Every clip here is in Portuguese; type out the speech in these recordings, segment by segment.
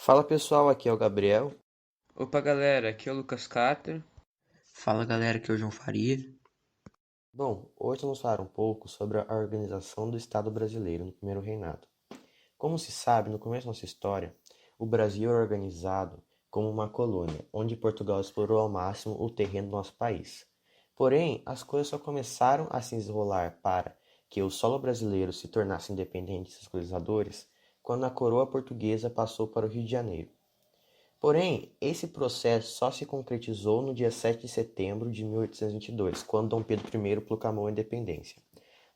Fala pessoal, aqui é o Gabriel. Opa galera, aqui é o Lucas Cater. Fala galera, aqui é o João Faria. Bom, hoje vamos falar um pouco sobre a organização do Estado brasileiro no primeiro reinado. Como se sabe, no começo da nossa história, o Brasil era organizado como uma colônia, onde Portugal explorou ao máximo o terreno do nosso país. Porém, as coisas só começaram a se desenrolar para que o solo brasileiro se tornasse independente dos colonizadores quando a coroa portuguesa passou para o Rio de Janeiro. Porém, esse processo só se concretizou no dia 7 de setembro de 1822, quando Dom Pedro I proclamou a independência.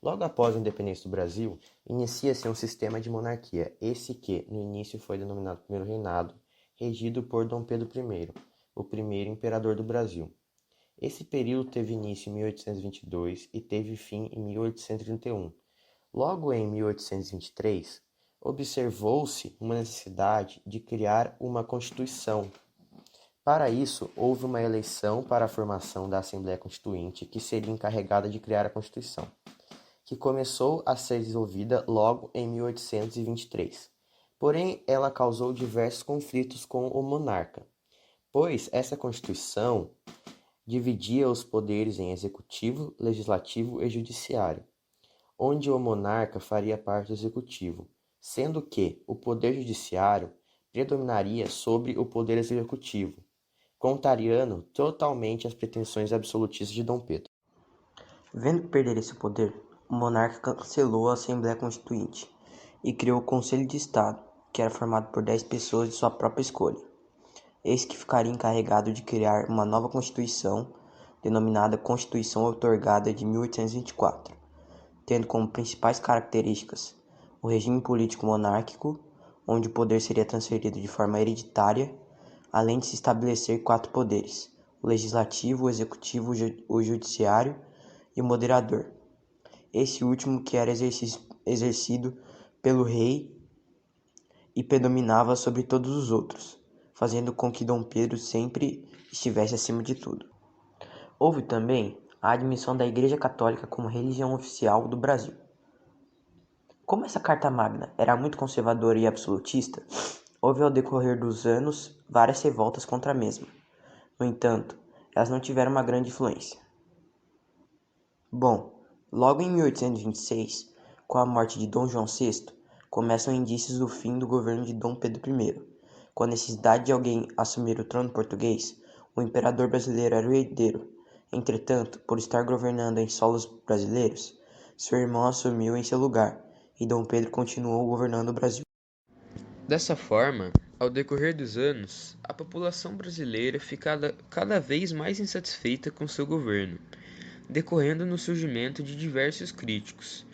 Logo após a independência do Brasil, inicia-se um sistema de monarquia, esse que, no início, foi denominado Primeiro Reinado, regido por Dom Pedro I, o primeiro imperador do Brasil. Esse período teve início em 1822 e teve fim em 1831. Logo em 1823, observou-se uma necessidade de criar uma Constituição. Para isso, houve uma eleição para a formação da Assembleia Constituinte, que seria encarregada de criar a Constituição, que começou a ser desenvolvida logo em 1823. Porém, ela causou diversos conflitos com o monarca, pois essa Constituição dividia os poderes em executivo, legislativo e judiciário, onde o monarca faria parte do executivo, sendo que o poder judiciário predominaria sobre o poder executivo, contrariando totalmente as pretensões absolutistas de Dom Pedro. Vendo perder esse poder, o monarca cancelou a Assembleia Constituinte e criou o Conselho de Estado, que era formado por 10 pessoas de sua própria escolha. Esse que ficaria encarregado de criar uma nova Constituição, denominada Constituição Outorgada de 1824, tendo como principais características o regime político monárquico, onde o poder seria transferido de forma hereditária, além de se estabelecer 4 poderes: o legislativo, o executivo, o judiciário e o moderador. Esse último que era exercido pelo rei e predominava sobre todos os outros, fazendo com que Dom Pedro sempre estivesse acima de tudo. Houve também a admissão da Igreja Católica como religião oficial do Brasil. Como essa Carta Magna era muito conservadora e absolutista, houve ao decorrer dos anos várias revoltas contra a mesma. No entanto, elas não tiveram uma grande influência. Bom, logo em 1826, com a morte de Dom João VI, começam indícios do fim do governo de Dom Pedro I. Com a necessidade de alguém assumir o trono português, o imperador brasileiro era o herdeiro. Entretanto, por estar governando em solos brasileiros, seu irmão assumiu em seu lugar, e Dom Pedro continuou governando o Brasil. Dessa forma, ao decorrer dos anos, a população brasileira ficava cada vez mais insatisfeita com seu governo, decorrendo no surgimento de diversos críticos.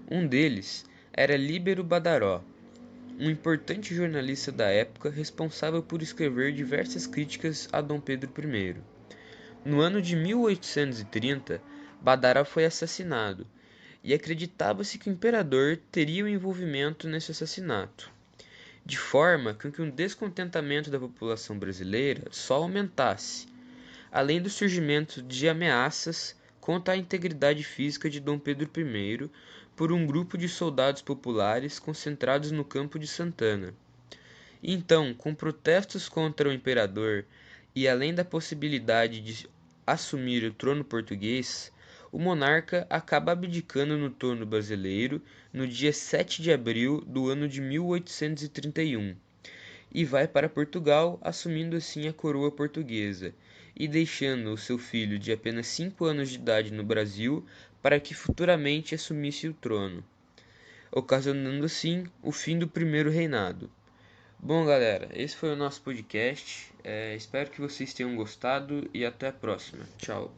Um deles era Líbero Badaró, um importante jornalista da época responsável por escrever diversas críticas a Dom Pedro I. No ano de 1830, Badaró foi assassinado, e acreditava-se que o imperador teria um envolvimento nesse assassinato, de forma com que o descontentamento da população brasileira só aumentasse, além do surgimento de ameaças contra a integridade física de Dom Pedro I por um grupo de soldados populares concentrados no Campo de Santana. Então, com protestos contra o imperador e além da possibilidade de assumir o trono português, o monarca acaba abdicando no trono brasileiro no dia 7 de abril do ano de 1831 e vai para Portugal, assumindo assim a coroa portuguesa e deixando o seu filho de apenas 5 anos de idade no Brasil para que futuramente assumisse o trono, ocasionando assim o fim do primeiro reinado. Bom, galera, esse foi o nosso podcast. Espero que vocês tenham gostado e até a próxima. Tchau.